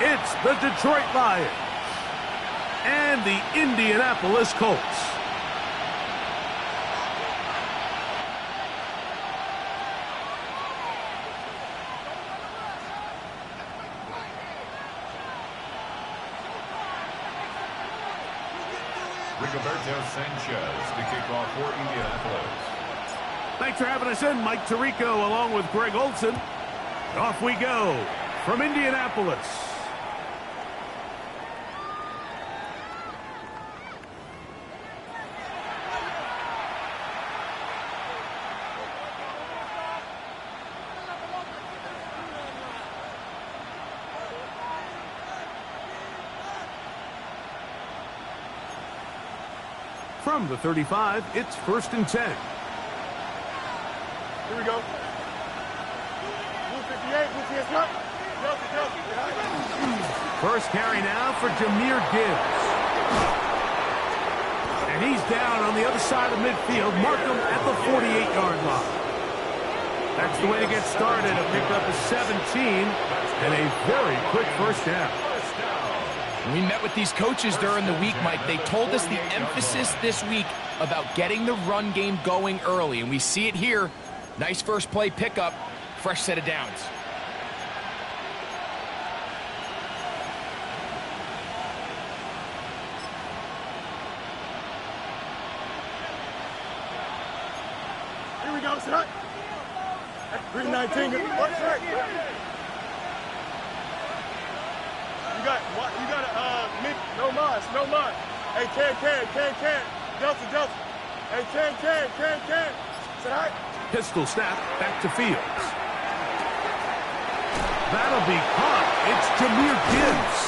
It's the Detroit Lions and the Indianapolis Colts. Rigoberto Sanchez to kick off for Indianapolis. Thanks for having us in, Mike Tirico, along with Greg Olson. Off we go from Indianapolis. From the 35, it's 1st and 10. Here we go. Blue 58, blue 58. First carry now for Jahmyr Gibbs. And he's down on the other side of midfield. Mark him at the 48-yard line. That's the way to get started. A pickup of 17 and a very quick first down. We met with these coaches during the week, Mike. They told us the emphasis this week about getting the run game going early, and we see it here. Nice first play pickup, fresh set of downs. Here we go, son. 319. What's right? You got no mas. Hey, can. Delta. Hey, can. Sit high. Pistol snap back to Fields. That'll be caught. It's Jahmyr Gibbs.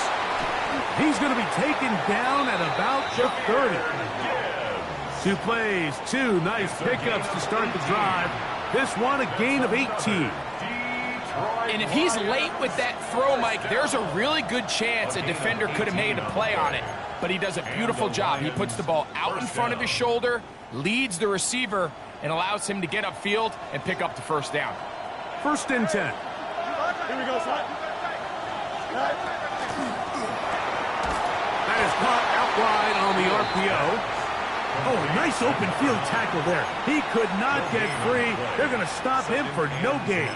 He's going to be taken down at about the 30. 2 plays, 2 nice pickups to start the drive. This one a gain of 18. And if he's late with that throw, Mike, there's a really good chance a defender could have made a play on it. But he does a beautiful job. He puts the ball out in front of his shoulder, leads the receiver, and allows him to get upfield and pick up the first down. 1st and 10. Here we go, son. That is caught out wide on the RPO. Oh, nice open field tackle there. He could not get free. They're going to stop him for no gain.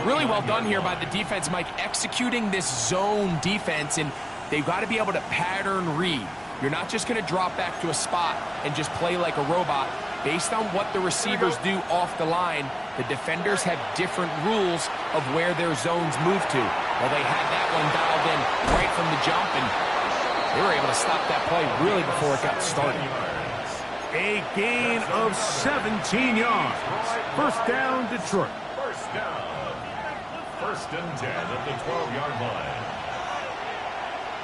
Really well done here by the defense, Mike, executing this zone defense, and they've got to be able to pattern read. You're not just going to drop back to a spot and just play like a robot. Based on what the receivers do off the line, the defenders have different rules of where their zones move to. Well, they had that one dialed in right from the jump, and they were able to stop that play really before it got started. A gain of 17 yards. First down, Detroit. First down. 1st and 10 at the 12-yard line.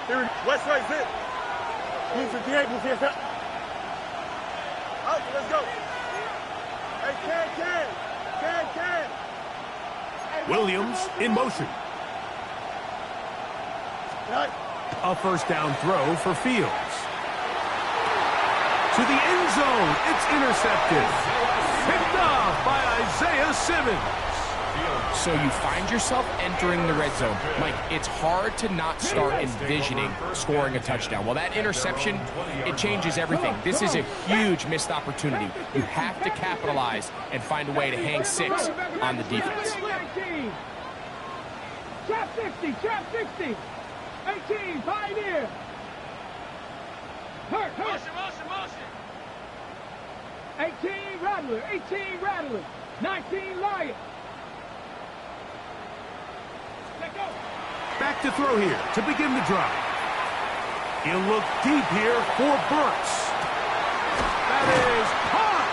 Here, West right, sit. Blue 58, blue 58. Out, let's go. Hey, can. Williams in motion. Right. A first down throw for Fields. To the end zone. It's intercepted. Picked off by Isaiah Simmons. So you find yourself entering the red zone. Mike, it's hard to not start envisioning scoring a touchdown. Well, that interception, it changes everything. This is a huge missed opportunity. You have to capitalize and find a way to hang 6 on the defense. Trap 60. 18, Pioneer. Hurt. 18, Rattler. 19, Lion. Back to throw here to begin the drive. He'll look deep here for Burks. That is caught.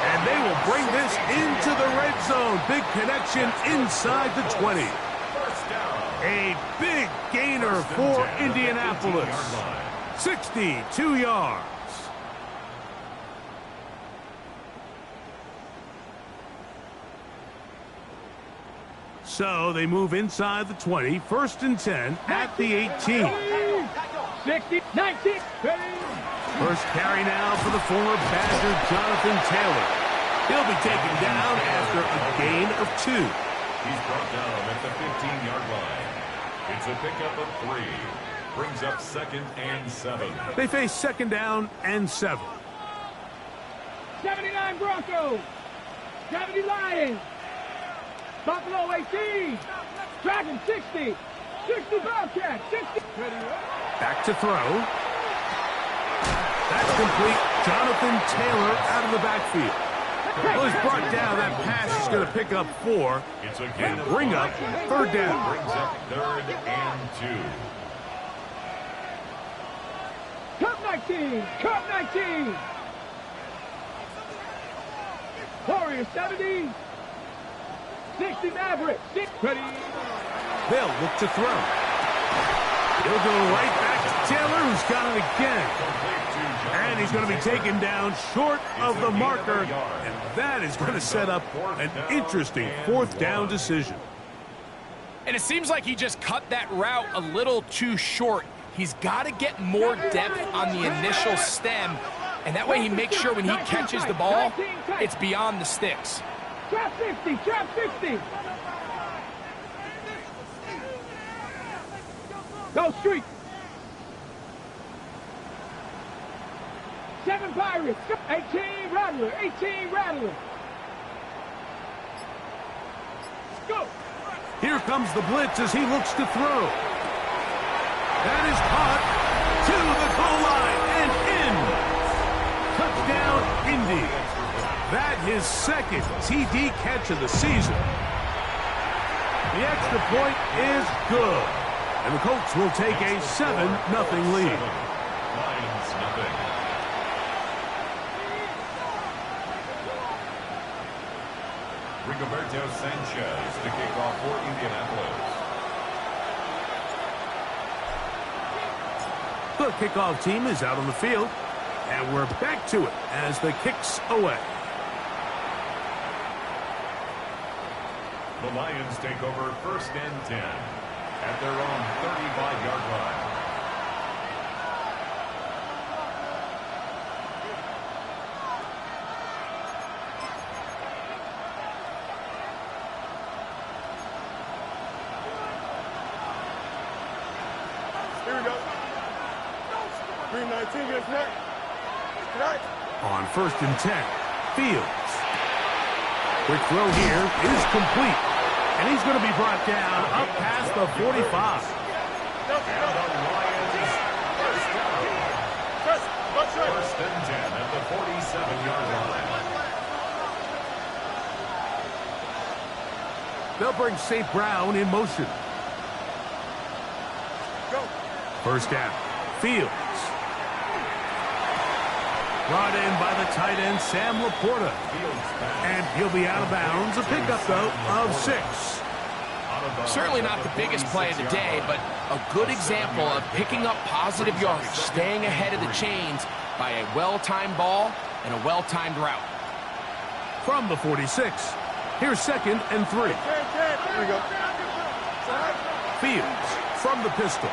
And they will bring this into the red zone. Big connection inside the 20. A big gainer for Indianapolis. 62 yards. So they move inside the 20, 1st and 10 at the 18. 60, 19, First carry now for the former Badger, Jonathan Taylor. He'll be taken down after a gain of 2. He's brought down at the 15-yard line. It's a pickup of 3. Brings up 2nd and 7. They face 2nd down and 7. 79 Broncos. 70 Lions. Buffalo 18. Dragon 60. 60 Bobcats. 60. Back to throw. That's complete. Jonathan Taylor out of the backfield. Well, he's brought down. That pass is going to pick up 4 It's a and bring up 3rd down. Brings up 3rd and 2. Cup 19. Cup 19. Warriors 70. 60 Mavericks. Ready. They'll look to throw. He'll go right back to Taylor, who's got it again. And he's going to be taken down short of the marker, and that is going to set up an interesting 4th down decision. And it seems like he just cut that route a little too short. He's got to get more depth on the initial stem, and that way he makes sure when he catches the ball, it's beyond the sticks. Trap 60. Trap 60. Go street. 7 Pirates. 18 Rattler. 18 Rattler. Go. Here comes the blitz as he looks to throw. That is caught to the goal line and in. Touchdown, Indy. That his 2nd TD catch of the season. The extra point is good. And the Colts will take a 7-0 lead. Lions nothing. Rigoberto Sanchez to kick off for Indianapolis. The kickoff team is out on the field. And we're back to it as the kick's away. The Lions take over 1st and 10 at their own 35-yard line. Here we go. 319 gets next. Tonight. On 1st and 10, Fields. Quick throw here is complete. And he's going to be brought down up past the 45. And the Lions first down. 1st and 10 at the 47-yard line. They'll bring St. Brown in motion. Go. 1st down, Fields. Brought in by the tight end, Sam Laporta. And he'll be out of bounds. A pickup, though, of 6. Certainly not the biggest play of the day, but a good example of picking up positive yardage, staying ahead of the chains by a well-timed ball and a well-timed route. From the 46, here's 2nd and 3. Here we go. Fields from the pistol.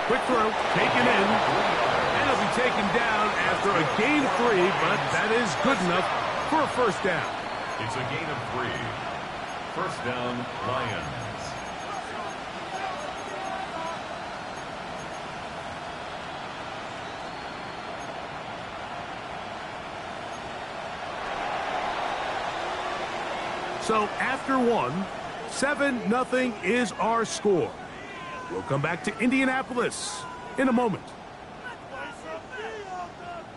Quick throw, taken in. And he'll be taken down after a gain of 3, but that is good enough for a 1st down. It's a gain of 3. 1st down, Lions. So after 1, 7-0 is our score. We'll come back to Indianapolis in a moment.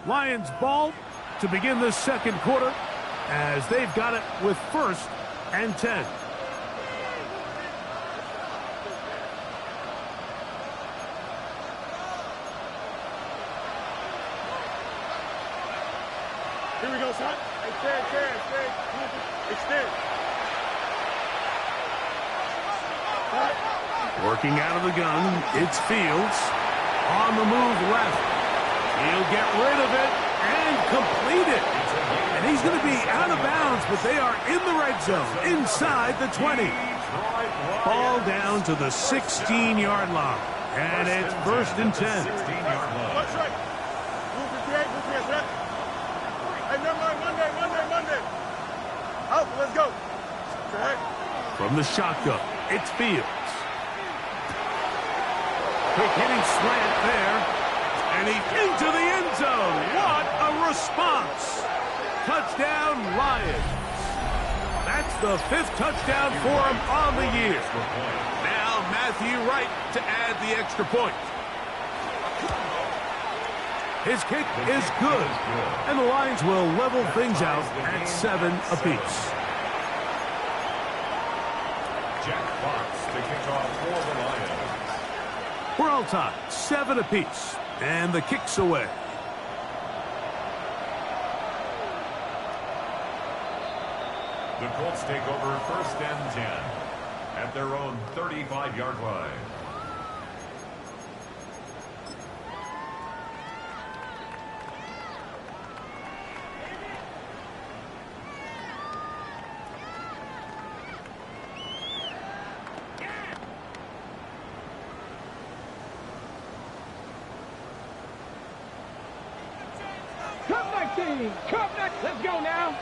Lions ball to begin the 2nd quarter as they've got it with 1st and 10. Here we go, son. Extend. Working out of the gun, it's Fields. On the move left. He'll get rid of it and complete it. And he's going to be out of bounds, but they are in the red zone, inside the 20. Ball down to the 16-yard line. And it's 1st and 10. 16-yard line. What's right? Move the create, right? Hey, never mind, Monday. Out, let's go. Right. From the shotgun, it's Fields. Quick hitting slant there. And he's into the end zone. What a response. Touchdown, Lions. That's the 5th touchdown for him on the year. Now Matthew Wright to add the extra point. His kick is good. And the Lions will level things out at 7 apiece. Jack Fox to kick off for the Lions. We're all tied, 7 apiece. And the kick's away. The Colts take over 1st and 10 at their own 35-yard line. Come 19. Come next. Let's go now.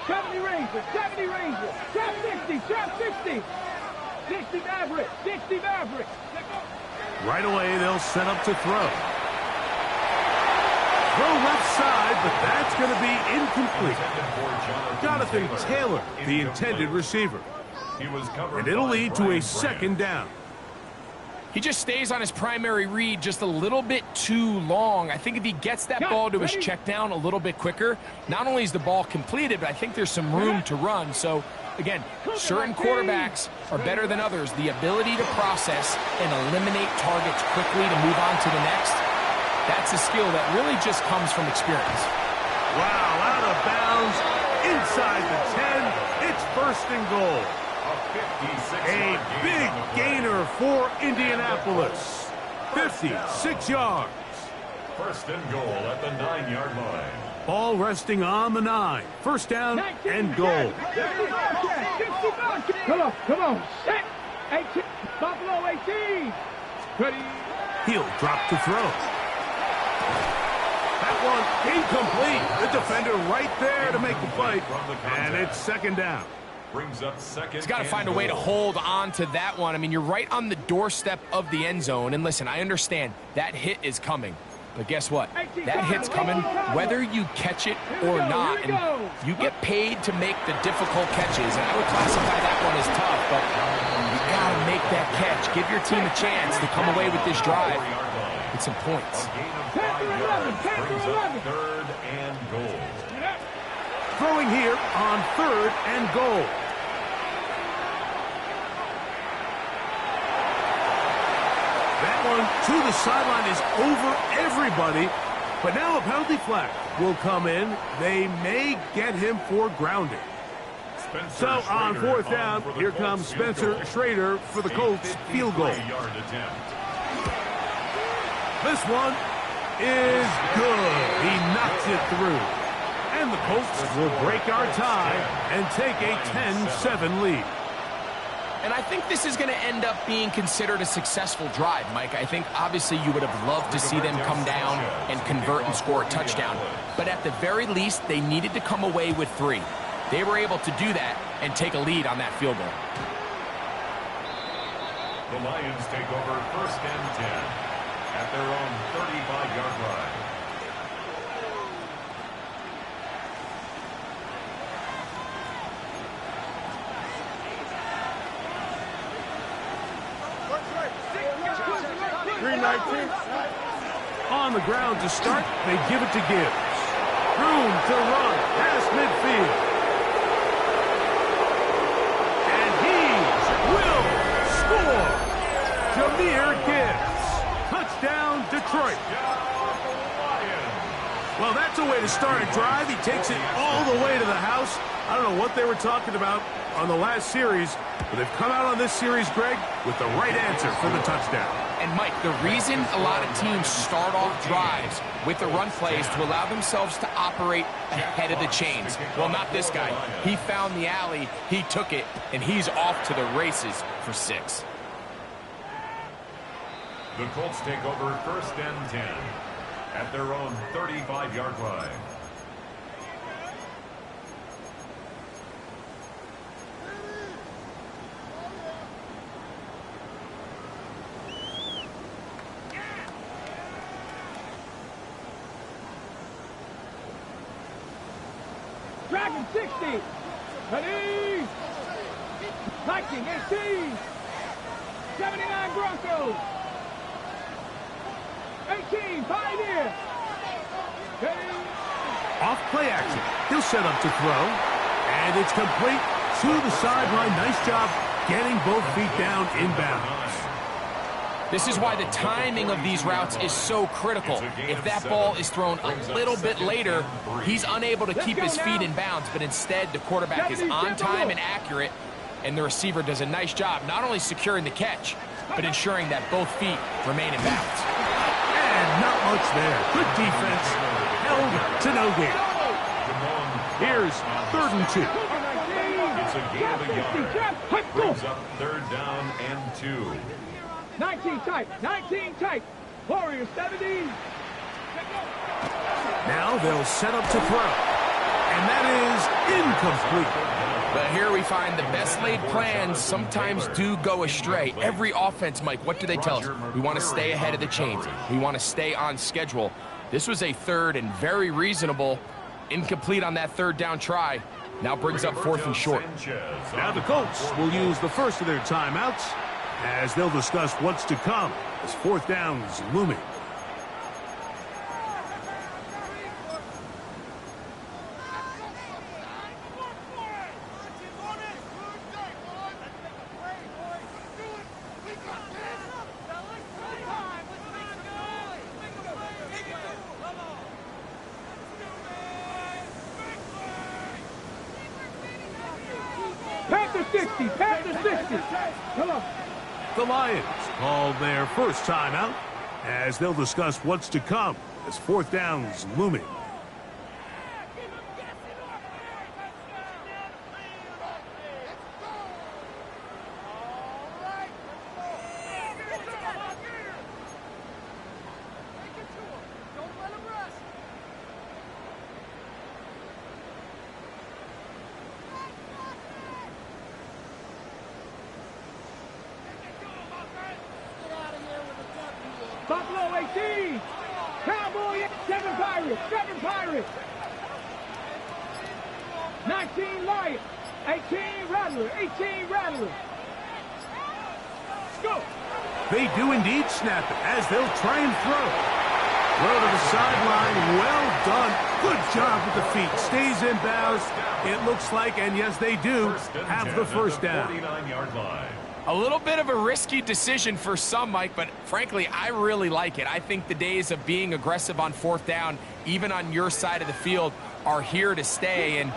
70 Rangers. 70 Rangers. Trap 60. Trap 60. 60 Mavericks. 60 Mavericks. Right away, they'll set up to throw. Throw left side, but that's going to be incomplete. Jonathan Taylor, the intended receiver. And it'll lead to a 2nd down. He just stays on his primary read just a little bit too long. I think if he gets that ball to his check down a little bit quicker, not only is the ball completed, but I think there's some room to run. So, again, certain quarterbacks are better than others. The ability to process and eliminate targets quickly to move on to the next, that's a skill that really just comes from experience. Wow, out of bounds, inside the 10. It's 1st and goal. A big gainer for Indianapolis. 56 yards. 1st and goal at the 9-yard line. Ball resting on the 9. 1st down and goal. Come on. Set. 18. Buffalo 18. Ready. He'll drop to throw. That one incomplete. The defender right there to make the fight. And it's 2nd down. Brings up 2nd. He's got to find a way to hold on to that one. I mean, you're right on the doorstep of the end zone. And listen, I understand that hit is coming. But guess what? That hit's coming whether you catch it or not. And you get paid to make the difficult catches. And I would classify that one as tough. But you got to make that catch. Give your team a chance to come away with this drive with some points. Brings up 3rd and goal. Throwing here on 3rd and goal. That one to the sideline is over everybody. But now a penalty flag will come in. They may get him for grounding. So on 4th down, here comes Spencer Schrader for the Colts field goal. This one is good. He knocks it through. And the Colts will break our tie and take a 10-7 lead. And I think this is going to end up being considered a successful drive, Mike. I think obviously you would have loved to see them come down and convert and score a touchdown. But at the very least, they needed to come away with 3. They were able to do that and take a lead on that field goal. The Lions take over 1st and 10 at their own 35-yard line. On the ground to start, they give it to Gibbs. Room to run past midfield. And he will score. Jahmyr Gibbs. Touchdown, Detroit. Well, that's a way to start a drive. He takes it all the way to the house. I don't know what they were talking about on the last series, but they've come out on this series, Greg, with the right answer for the touchdown. And, Mike, the reason a lot of teams start off drives with the run plays to allow themselves to operate ahead of the chains. Well, not this guy. He found the alley, he took it, and he's off to the races for 6. The Colts take over 1st and 10 at their own 35-yard line. Second 60. Ready? 1918. 79 Broncos. 18 Pioneer. Ready? Off play action. He'll set up to throw. And it's complete to the sideline. Nice job getting both feet down inbounds. This is why the timing of these routes is so critical. If that ball is thrown a little bit later, he's unable to keep his feet in bounds, but instead the quarterback is on time and accurate, and the receiver does a nice job not only securing the catch, but ensuring that both feet remain in bounds. And not much there. Good defense. Held to no gain. Here's 3rd and 2. It's a gain of a yard. Brings up 3rd down and 2. 19 tight. 19 tight. Warriors 70. Now they'll set up to throw. And that is incomplete. But here we find the best laid plans sometimes do go astray. Every offense, Mike, what do they tell us? We want to stay ahead of the chains. We want to stay on schedule. This was a 3rd and very reasonable. Incomplete on that 3rd down try. Now brings up 4th and short. Now the Colts will use the first of their timeouts as they'll discuss what's to come as 4th down is looming. Panther 60. Panther 60. Come on. The Lions call their first timeout as they'll discuss what's to come as 4th down is looming. Buffalo 18. Cowboy 7 Pirates. 7 Pirates. 19 Lions. 18 Rattler. 18 Rattler. Go. They do indeed snap it as they'll try and throw. Throw to the sideline. Well done. Good job with the feet. Stays in bounds. It looks like, and yes, they do, have the first down. 49-yard line. A little bit of a risky decision for some, Mike, but frankly, I really like it. I think the days of being aggressive on 4th down, even on your side of the field, are here to stay. And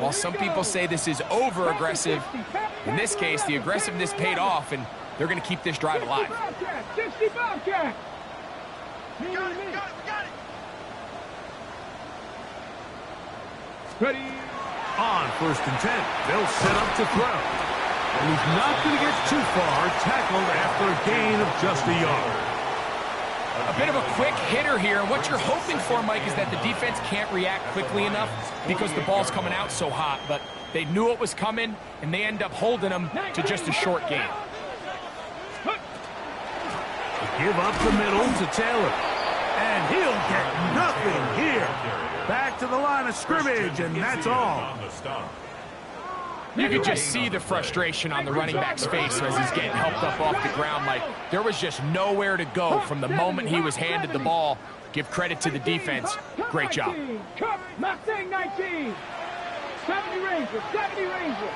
while some people say this is over-aggressive, in this case, the aggressiveness paid off, and they're going to keep this drive alive. 60 Bobcat. We got it. Ready. On 1st and 10, they'll set up to throw. And he's not going to get too far, tackled after a gain of just a yard. A bit of a quick hitter here. What you're hoping for, Mike, is that the defense can't react quickly enough because the ball's coming out so hot. But they knew it was coming, and they end up holding them to just a short gain. Give up the middle to Taylor. And he'll get nothing here. Back to the line of scrimmage, and that's all. You could just see the frustration on the running back's face as he's getting helped up off the ground. Like, there was just nowhere to go from the moment he was handed the ball. Give credit to the defense. Great job. Cup Mustang 19. 70 Rangers. 70 Rangers.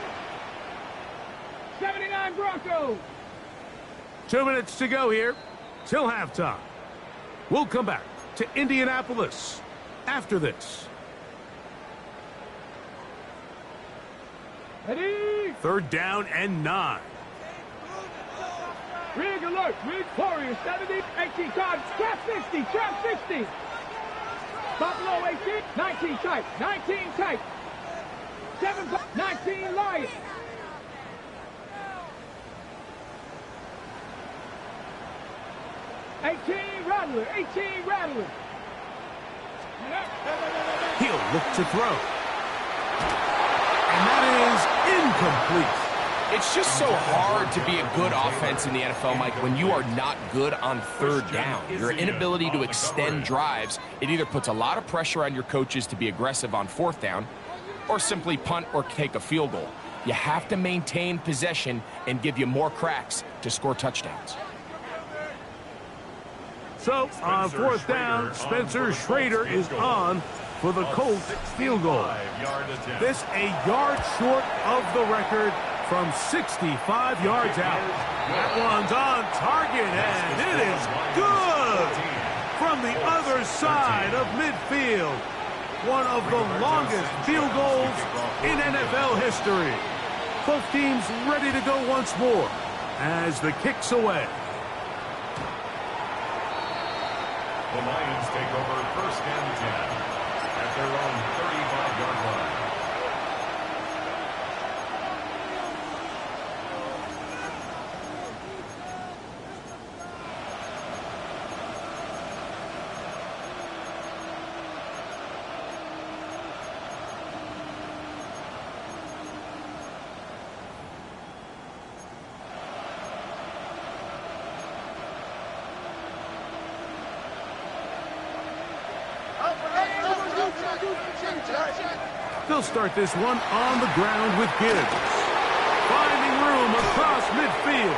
79 Broncos. 2 minutes to go here till halftime. We'll come back to Indianapolis after this. Ready? 3rd down and 9. Rig alert. Rig Warriors 70. 18 times. Trap 60. Trap 60. Buffalo 18. 19 tight. 19 tight. 7. 19 Lions. Rattler. 18 Rattler. He'll look to throw. And that is incomplete. It's just so hard to be a good offense in the NFL, Mike, when you are not good on 3rd down. Your inability to extend drives, it either puts a lot of pressure on your coaches to be aggressive on 4th down, or simply punt or take a field goal. You have to maintain possession and give you more cracks to score touchdowns. So, on fourth down, Spencer Schrader is on for the Colts field goal. This a yard short of the record from 65 yards out. That one's on target, and it is good from the other side of midfield. One of the longest field goals in NFL history. Both teams ready to go once more as the kick's away. The Lions take over first and 10 at their own 35-yard line. They'll start this one on the ground with Gibbs. Finding room across midfield.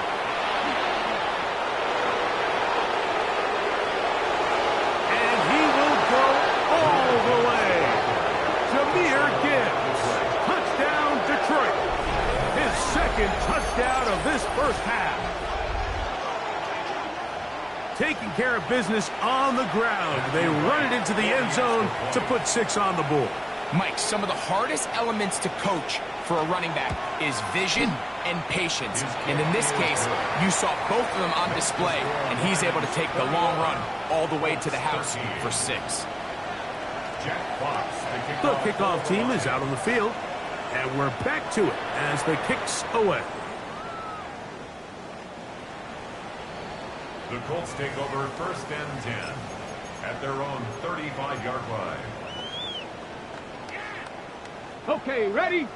And he will go all the way. Jahmyr Gibbs. Touchdown, Detroit. His second touchdown of this first half. Taking care of business on the ground. They run it into the end zone to put 6 on the board. Mike, some of the hardest elements to coach for a running back is vision and patience. And in this case, you saw both of them on display, and he's able to take the long run all the way to the house for 6. The kickoff team is out on the field, and we're back to it as the kick's away. The Colts take over first and 10 at their own 35-yard line. Okay, ready?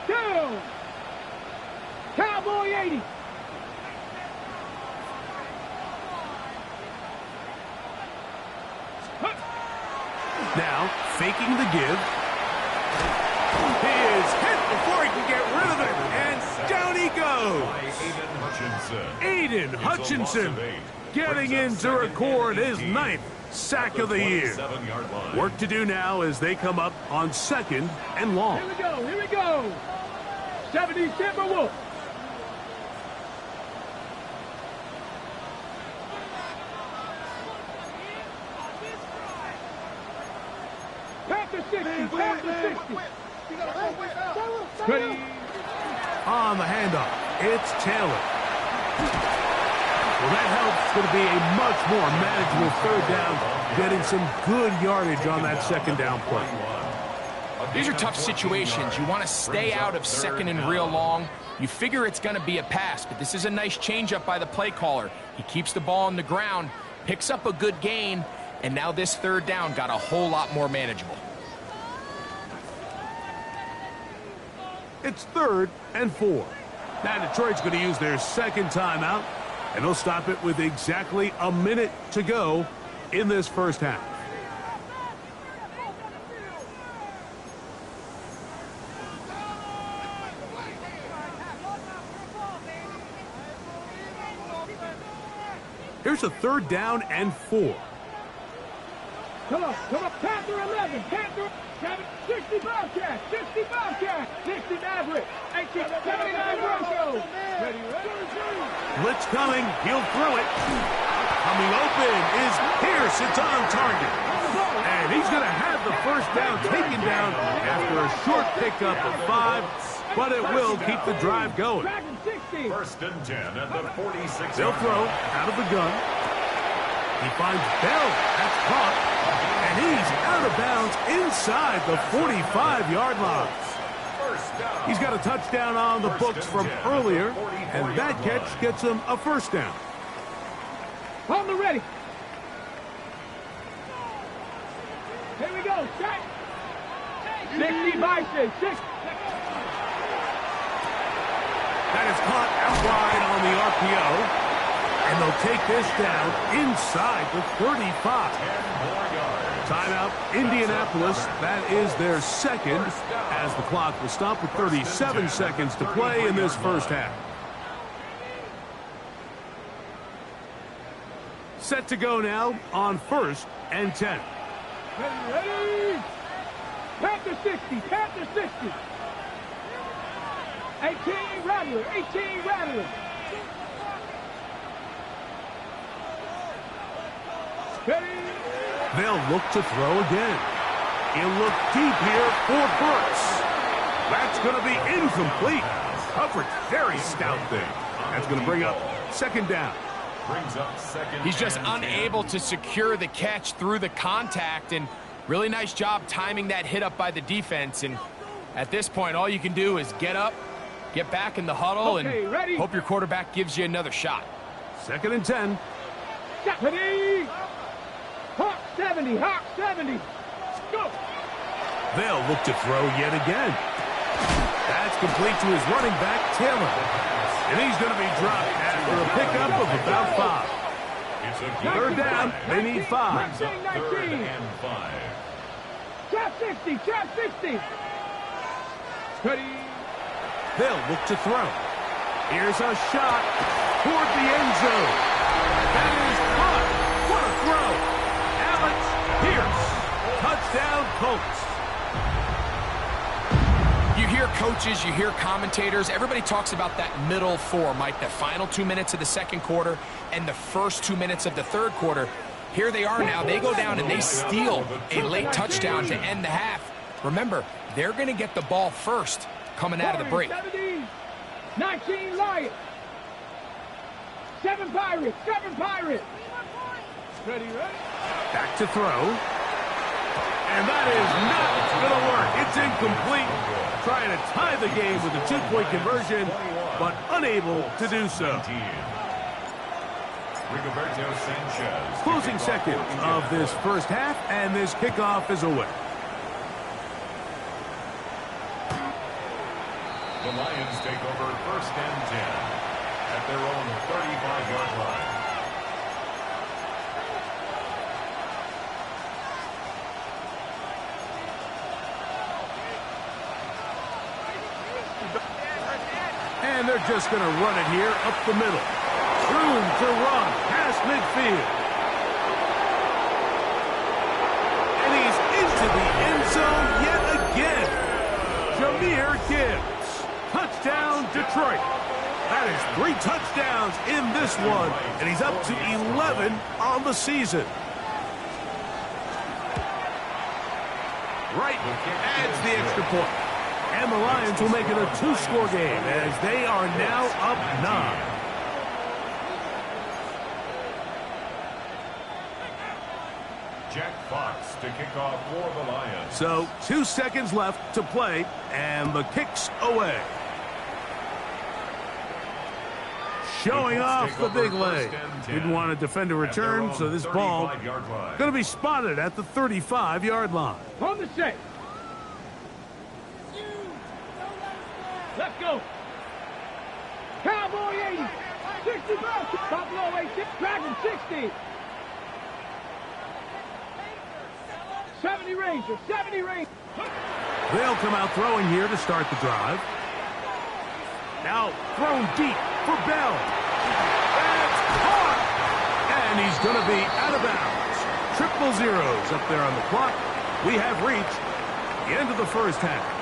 Down. Cowboy 80. Now, faking the give. He is hit before he can get rid of it, and down he goes. Aiden Hutchinson getting in to record his 9th sack of the year. Work to do now as they come up on 2nd and long. Here we go. 70 Timberwolves. Panther 60, Panther 60. Ready. On the handoff, it's Taylor. Well, that helps. It's going to be a much more manageable 3rd down, getting some good yardage on that 2nd down play. These are tough situations. You want to stay out of 2nd and real long. You figure it's going to be a pass, but this is a nice changeup by the play caller. He keeps the ball on the ground, picks up a good gain, and now this 3rd down got a whole lot more manageable. It's 3rd and 4. Now Detroit's going to use their 2nd timeout, and they'll stop it with exactly a minute to go in this first half. Here's a 3rd down and 4. Come on. Panther 11, Panther 60 Bobcat, 60 Bobcat, 60 Maverick, 79 Broncos. Ready. Blitz coming, he'll throw it. Coming open is Pierce, it's on target. And he's going to have the first down taken down after a short pickup of 5, but it will keep the drive going. First and 10 at the 46. They'll throw out of the gun. He finds Bell, that's caught. And he's out of bounds inside the 45-yard line. He's got a touchdown on the books from earlier, and that catch gets him a 1st down. On the ready. Here we go. Set. 60 Bison. 6. That is caught out wide on the RPO. And they'll take this down inside the 35. 10 more yards. Timeout, Indianapolis. That is their second, as the clock will stop with 37 seconds to play in this first half. Set to go now on 1st and 10. Ready? Panther 60, Panther 60. 18 Rattler, 18 Rattler. Ready? They'll look to throw again. He'll look deep here for Burks. That's going to be incomplete. Coverage, very stout thing. That's going to bring up second down. Brings up second. He's just and 10. unable to secure the catch through the contact, and really nice job timing that hit up by the defense. And at this point, all you can do is get up, get back in the huddle, and hope your quarterback gives you another shot. Second and 10. Ready? Hawk 70, Hawk 70. Go. They'll look to throw yet again. That's complete to his running back, Taylor. And he's going to be dropped after a pickup of about 5. It's a Third down, they need 5. Brings up 3rd and 5. Trap 60, trap 60. Ready? They'll look to throw. Here's a shot toward the end zone. That is caught. What a throw. Alex Pierce. Touchdown, Colts. You hear coaches, you hear commentators, everybody talks about that middle four, Mike, the final 2 minutes of the second quarter and the first 2 minutes of the third quarter. Here they are now. They go down and they steal a late touchdown to end the half. Remember, they're going to get the ball first coming out of the break. 19 Lions. 7 Pirates, 7 Pirates. Ready, ready? Back to throw. And that is not going to work. It's incomplete. Trying to tie the game with a 2-point conversion, but unable to do so. Rigoberto Sanchez. Closing seconds of this first half, and this kickoff is away. The Lions take over 1st and 10 at their own 35-yard line. And they're just going to run it here up the middle. Room to run past midfield. And he's into the end zone yet again. Jahmyr Gibbs. Touchdown, Detroit. That is 3 touchdowns in this one, and he's up to 11 on the season. Right adds the extra point. And the Lions will make it a 2-score game as they are now up 9. Jack Fox to kick off for the Lions. So 2 seconds left to play, and the kick's away. Showing off the big leg. Didn't want to defend a return, so this ball going to be spotted at the 35-yard line. On the set. Let's go. Cowboy 80. 60 bucks. Buffalo 80. Dragon 60. 70 Ranger. 70 Ranger. They'll come out throwing here to start the drive. Now thrown deep for Bell. That's caught. And he's going to be out of bounds. 000 up there on the clock. We have reached the end of the first half.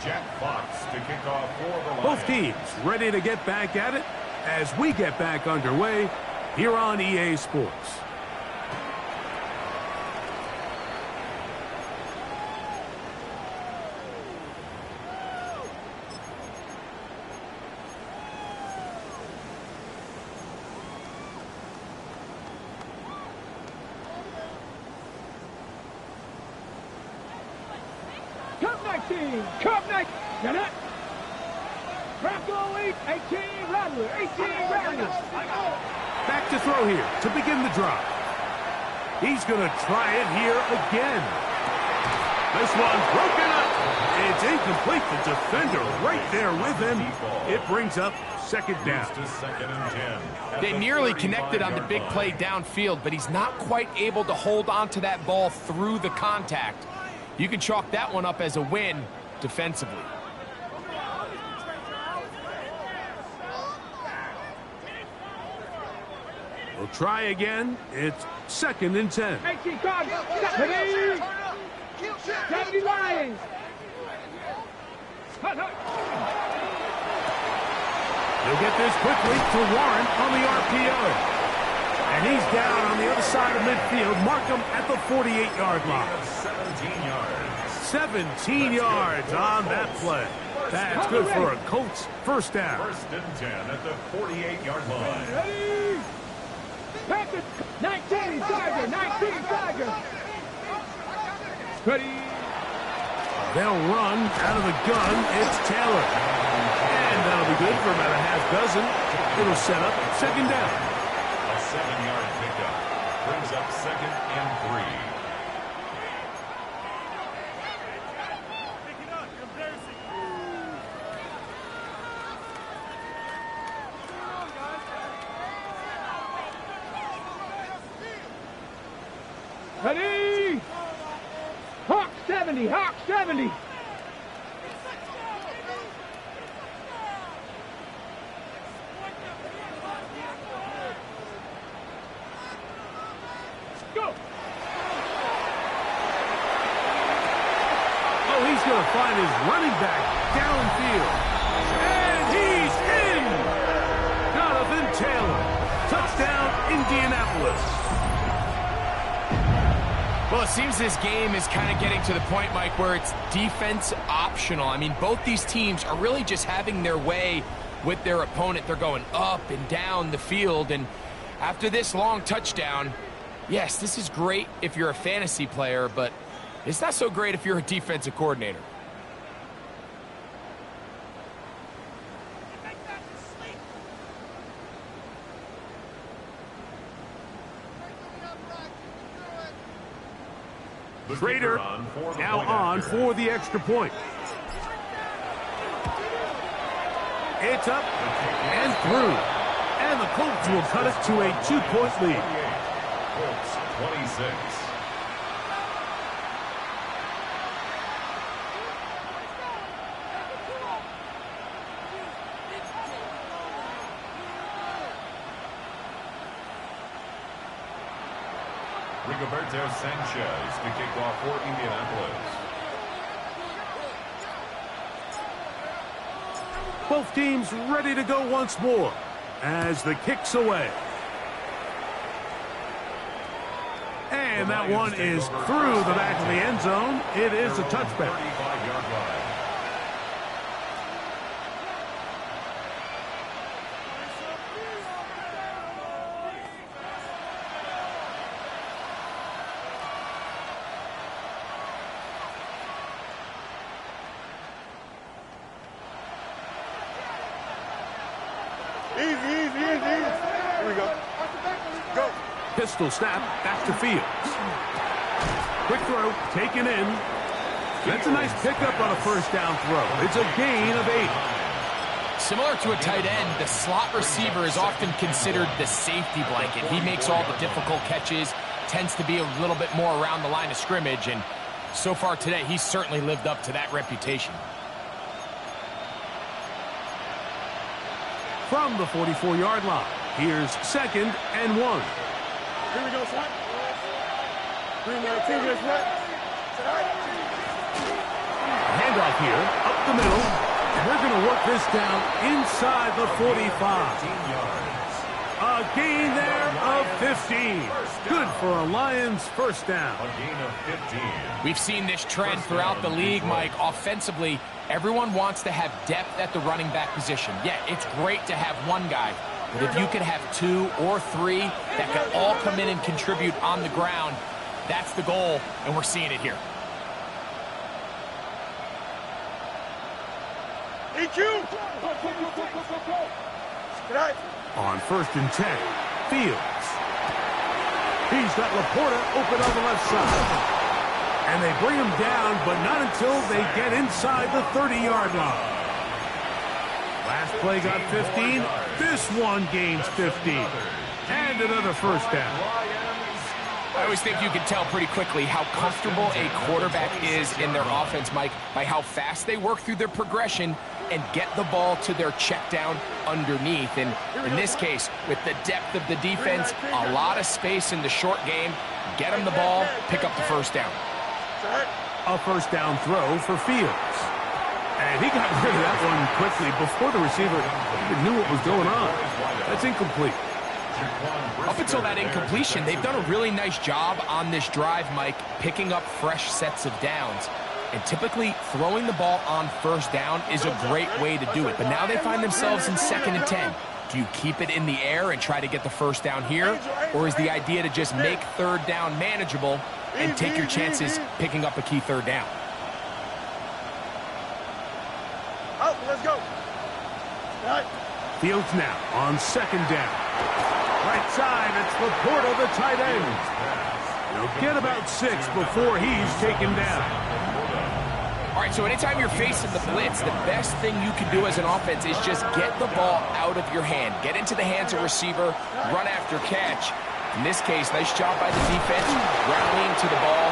Jack Fox to kick off for the Lions. Both teams ready to get back at it as we get back underway here on EA Sports. Cup 19. Cup 19. Get it? Bronco 8. 18 Rattler. 18 Rattler. Back to throw here to begin the drive. He's going to try it here again. This one broken up. It's incomplete. The defender right there with him. It brings up second down. They nearly connected on the big play downfield, but he's not quite able to hold on to that ball through the contact. You can chalk that one up as a win defensively. We'll try again. It's 2nd and 10. 18 cards. 70 Lions. He'll get this quickly to Warren on the RPO. And he's down on the other side of midfield. Mark him at the 48-yard line. 17 yards on that play. That's good for a Colts first down. 1st and 10 at the 48-yard line. Ready? Packers. 19 Tiger. 19 Tiger. Ready? They'll run out of the gun. It's Taylor. And that'll be good for about a half dozen. It'll set up 2nd down. A 7-yard pickup brings up 2nd and 3. Ready? Hawk 70. Hawk 70. Go. Oh, he's going to find his running back downfield. And he's in! Jonathan Taylor. Touchdown, Indianapolis. Well, it seems this game is kind of getting to the point, Mike, where it's defense optional. I mean, both these teams are really just having their way with their opponent. They're going up and down the field, and after this long touchdown, yes, this is great if you're a fantasy player, but it's not so great if you're a defensive coordinator. Schrader now on for the extra point. It's up and through. And the Colts will cut it to a 2-point lead. Colts 26. Rigoberto Sanchez to kick off for Indianapolis. Both teams ready to go once more as the kick's away. And that one is through the back of the end zone. It is a touchback. 35-yard line. Easy. Here we go. Go. Pistol snap back to Fields. Quick throw taken in. That's a nice pickup on a first down throw. It's a gain of 8. Similar to a tight end, the slot receiver is often considered the safety blanket. He makes all the difficult catches, tends to be a little bit more around the line of scrimmage, and so far today, he's certainly lived up to that reputation. From the 44-yard line, here's 2nd and 1. Here we go, son. Handoff here, up the middle, and they're going to work this down inside the 45. A gain there of 15. Good for a Lions first down. A gain of 15. We've seen this trend throughout the league, Mike. Offensively, everyone wants to have depth at the running back position. Yeah, it's great to have one guy, but if you could have 2 or 3 that could all come in and contribute on the ground, that's the goal, and we're seeing it here. EQ. On 1st and 10, Fields. He's got Laporta open on the left side. And they bring him down, but not until they get inside the 30-yard line. Last play got 15. This one gains 15. And another first down. I always think you can tell pretty quickly how comfortable a quarterback is in their offense, Mike, by how fast they work through their progression and get the ball to their check down underneath. And in this case, with the depth of the defense, a lot of space in the short game, get them the ball, pick up the first down. A first down throw for Fields. And he got rid of that one quickly before the receiver even knew what was going on. That's incomplete. Up until that incompletion, they've done a really nice job on this drive, Mike, picking up fresh sets of downs. And typically, throwing the ball on first down is a great way to do it. But now they find themselves in 2nd and 10. Do you keep it in the air and try to get the first down here? Or is the idea to just make 3rd down manageable and take your chances picking up a key 3rd down? Out, let's go. Fields now on 2nd down. Right side, it's Laporta, the tight end. He'll get about 6 before he's taken down. All right, so anytime you're facing the blitz, the best thing you can do as an offense is just get the ball out of your hand. Get into the hands of receiver, run after catch. In this case, nice job by the defense, rallying to the ball,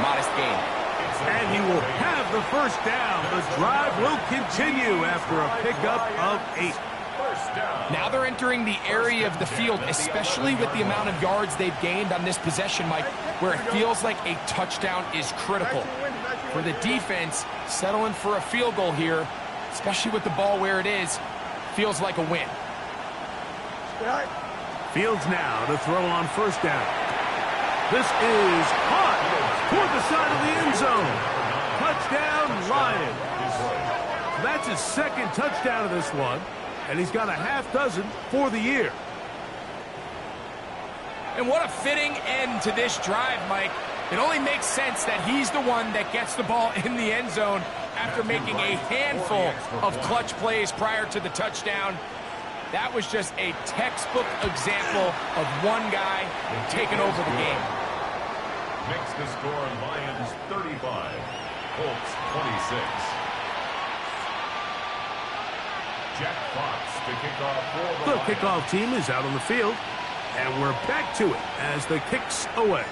modest gain. And he will have the first down. The drive will continue after a pickup of 8. Now they're entering the area of the field, especially with the amount of yards they've gained on this possession, Mike, where it feels like a touchdown is critical. For the defense, settling for a field goal here, especially with the ball where it is, feels like a win. Fields now to throw on first down. This is hot toward the side of the end zone. Touchdown, Lions. That's his 2nd touchdown of this one, and he's got a half dozen for the year. And what a fitting end to this drive, Mike. It only makes sense that he's the one that gets the ball in the end zone after making a handful of clutch plays prior to the touchdown. That was just a textbook example of one guy taking over the game. Makes the score Lions 35, Colts 26. Jack Fox to kick off for The the kickoff team is out on the field, and we're back to it as the kick's away.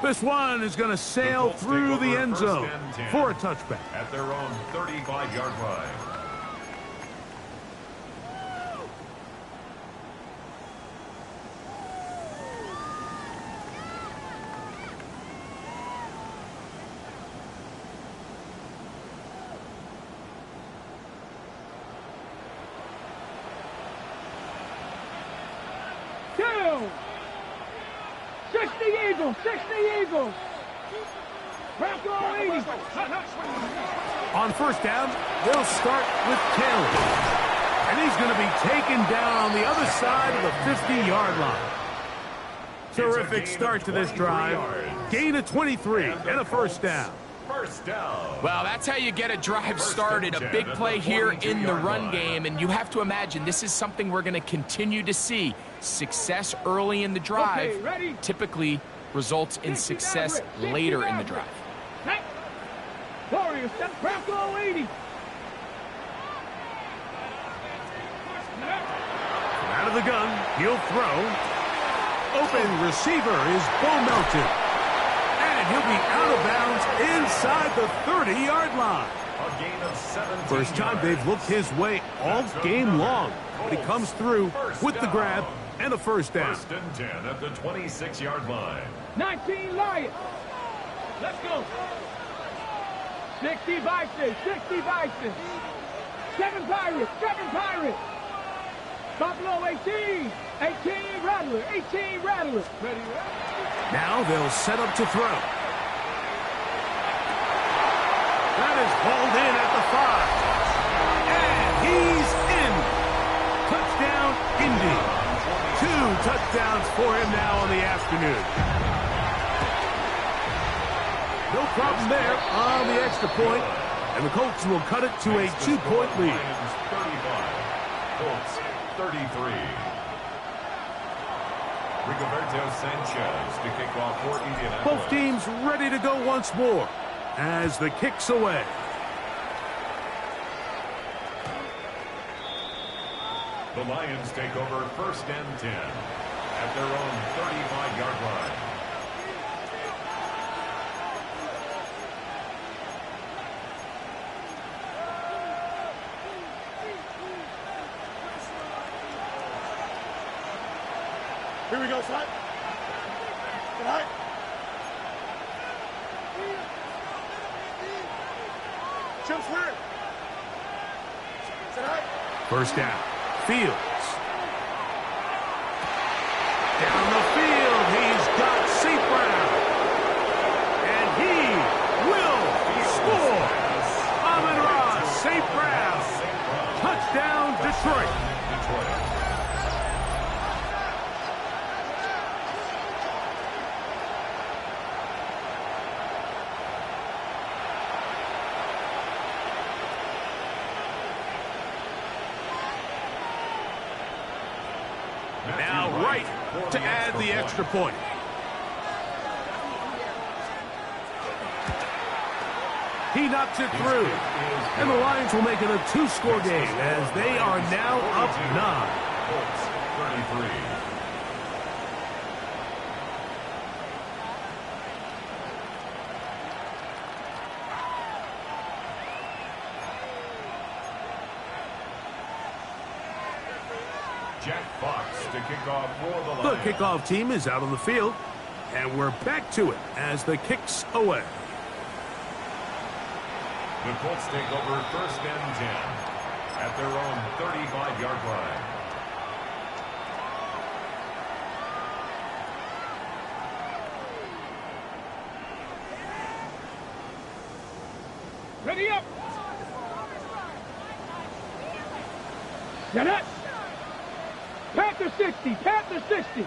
This one is going to sail through the end zone for a touchback. At their own 35-yard line. Eagles, 60 Eagles. Bronco 80. On first down, they'll start with Kelly. And he's going to be taken down on the other side of the 50-yard line. Terrific start to this drive. Gain of 23 and a first down. First down. Well, that's how you get a drive started. A big play here in the run game. And you have to imagine this is something we're going to continue to see. Success early in the drive typically results in success later in the drive. Warriors, Bronco 80. Out of the gun, he'll throw. Open receiver is Bo Melton. And he'll be out of bounds inside the 30-yard line. A gain of 17 First time they've looked his way all game long. But he comes through with the grab and a first down. First and 10 at the 26-yard line. 19 Lions. Let's go. 60 Bison, 60 Bison. 7 Pirates, 7 Pirates. Buffalo 18, 18 Rattler, 18 Rattler. Ready? Now they'll set up to throw. That is hauled in at the 5. And he's in. Touchdown, Indy. 2 touchdowns for him now on the afternoon. No problem there on the extra point. And the Colts will cut it to a 2-point lead. 35, Colts 33. Rigoberto Sanchez to kick off for Indianapolis. Both teams ready to go once more as the kick's away. The Lions take over 1st and 10 at their own 35-yard line. Here we go, son. Get high. Jump square. Sit high. First down. Fields. Down the field, he's got St. Brown. And he will score. Amon-Ra St. Brown. Touchdown, Detroit. Now right to add the extra point. He knocks it through. And the Lions will make it a 2-score game as they are now up 9. Colts 33. Jack Fox to kick off for the Lions. The kickoff team is out on the field, and we're back to it as the kick's away. The Colts take over 1st and 10 at their own 35-yard line. Ready up. Get it. Panther 60. Panther 60.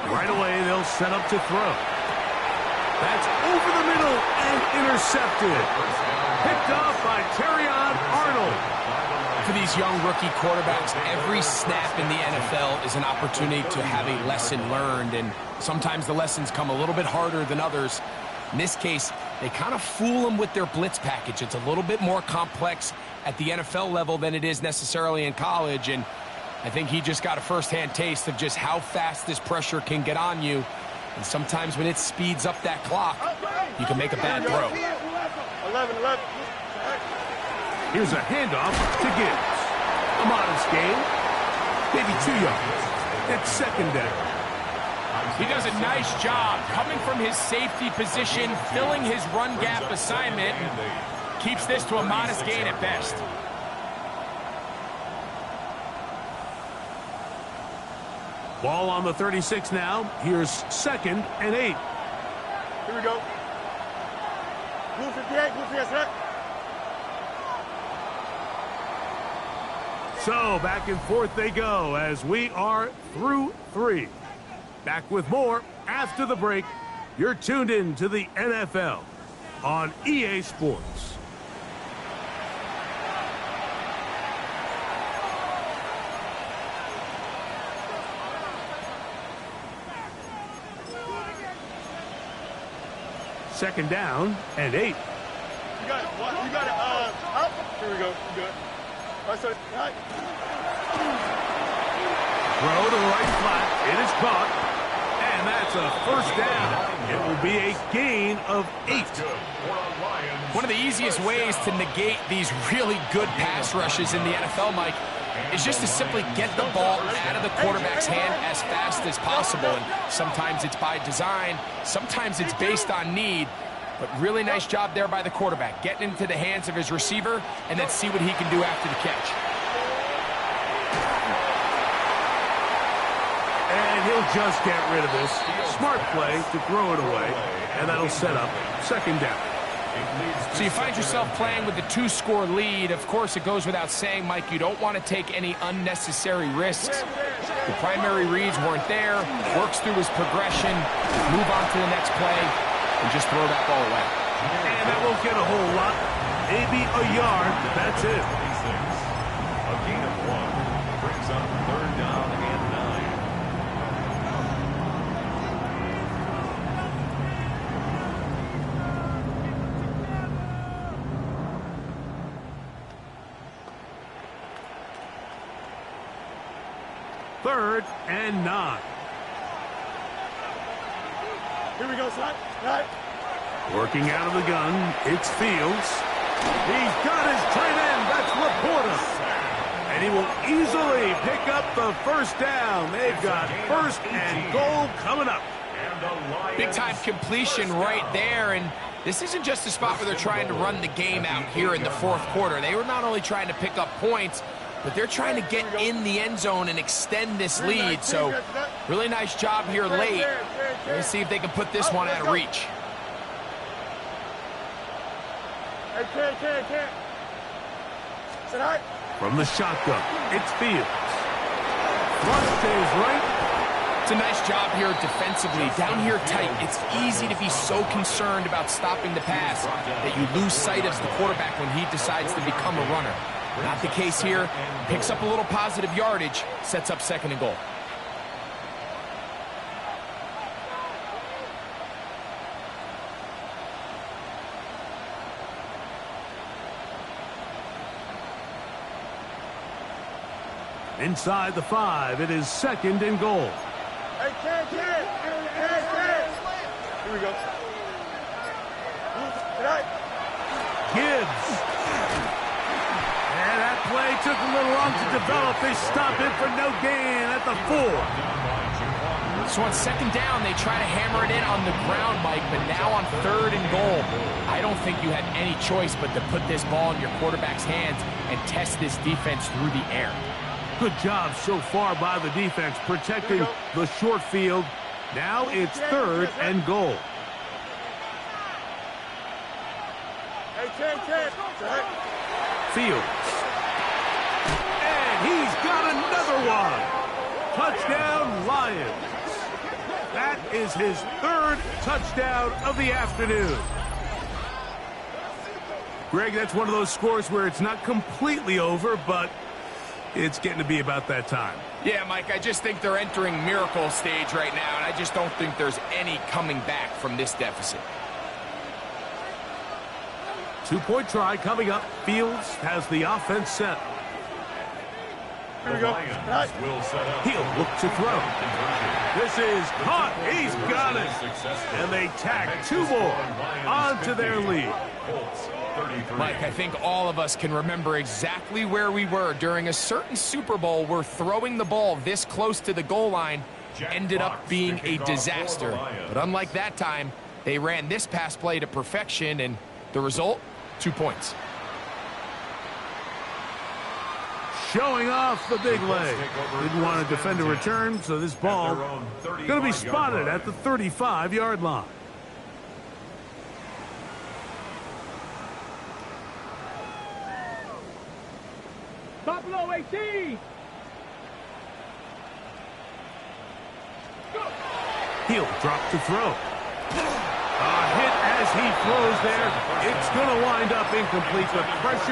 Right away, they'll set up to throw. That's over the middle and intercepted. Picked off by Terrion Arnold. For these young rookie quarterbacks, every snap in the NFL is an opportunity to have a lesson learned, and sometimes the lessons come a little bit harder than others. In this case, they kind of fool them with their blitz package. It's a little bit more complex at the NFL level than it is necessarily in college, and I think he just got a first-hand taste of just how fast this pressure can get on you, and sometimes when it speeds up that clock, you can make a bad throw. 11. Here's a handoff to Gibbs. A modest gain. Maybe 2 yards. It's 2nd down. He does a nice job coming from his safety position, filling his run gap assignment, and keeps this to a modest gain at best. Ball on the 36 now. Here's 2nd and 8. Here we go. Blue 58, blue 58, set. So back and forth they go as we are through 3. Back with more after the break. You're tuned in to the NFL on EA Sports. Second down and 8. You got it. You got it. Up. Here we go. You good. Right side. Right. Throw to the right flat. It is caught. And that's a first down. It will be a gain of 8. One of the easiest ways to negate these really good pass rushes in the NFL, Mike, is just to simply get the ball out of the quarterback's hand as fast as possible. And sometimes it's by design, sometimes it's based on need. But really nice job there by the quarterback, getting into the hands of his receiver, and then see what he can do after the catch. And he'll just get rid of this. Smart play to throw it away, and that'll set up 2nd down. So you find yourself playing with the 2-score lead. Of course, it goes without saying, Mike, you don't want to take any unnecessary risks. The primary reads weren't there. Works through his progression, move on to the next play, and just throw that ball away. And that won't get a whole lot. Maybe a yard, but that's it. 26. A gain of 1 brings up 3rd down and 9. Third and 9. Here we go, son. Right. Working out of the gun, it's Fields. He's got his tight end. That's Laporta. And he will easily pick up the first down. They've got 1st and goal coming up. Big-time completion right there, and this isn't just a spot where they're trying to run the game out here in the 4th quarter. They were not only trying to pick up points, but they're trying to get in the end zone and extend this lead. So really nice job here late. Let's see if they can put this one out of reach. Sit high. From the shotgun, it's Fields. Thrust to his right. It's a nice job here defensively. Down here tight, it's easy to be so concerned about stopping the pass that you lose sight of the quarterback when he decides to become a runner. Not the case here. Picks up a little positive yardage, sets up 2nd and goal. Inside the 5, it is 2nd and goal. Hey, kid. Here we go. Sit high. Gibbs. And that play took a little long to develop. They stop it for no gain at the 4. So on 2nd down, they try to hammer it in on the ground, Mike, but now on 3rd and goal, I don't think you had any choice but to put this ball in your quarterback's hands and test this defense through the air. Good job so far by the defense protecting the short field. Now it's 3rd and goal. Hey, kid. Sit high. Fields. And he's got another one. Touchdown, Lions. That is his 3rd touchdown of the afternoon. Greg, that's one of those scores where it's not completely over, but it's getting to be about that time. Yeah, Mike, I just think they're entering miracle stage right now, and I just don't think there's any coming back from this deficit. 2-point try coming up. Fields has the offense set. Here we go. He'll look to throw. This is caught. He's got it. And they tack 2 more onto their lead. Mike, I think all of us can remember exactly where we were during a certain Super Bowl where throwing the ball this close to the goal line ended up being a disaster. But unlike that time, they ran this pass play to perfection, and the result, 2 points. Showing off the big leg. Didn't want to defend a return, so this ball going to be spotted at the 35-yard line. Buffalo 18. He'll drop to throw. A hit as he throws there. It's going to wind up incomplete. The pressure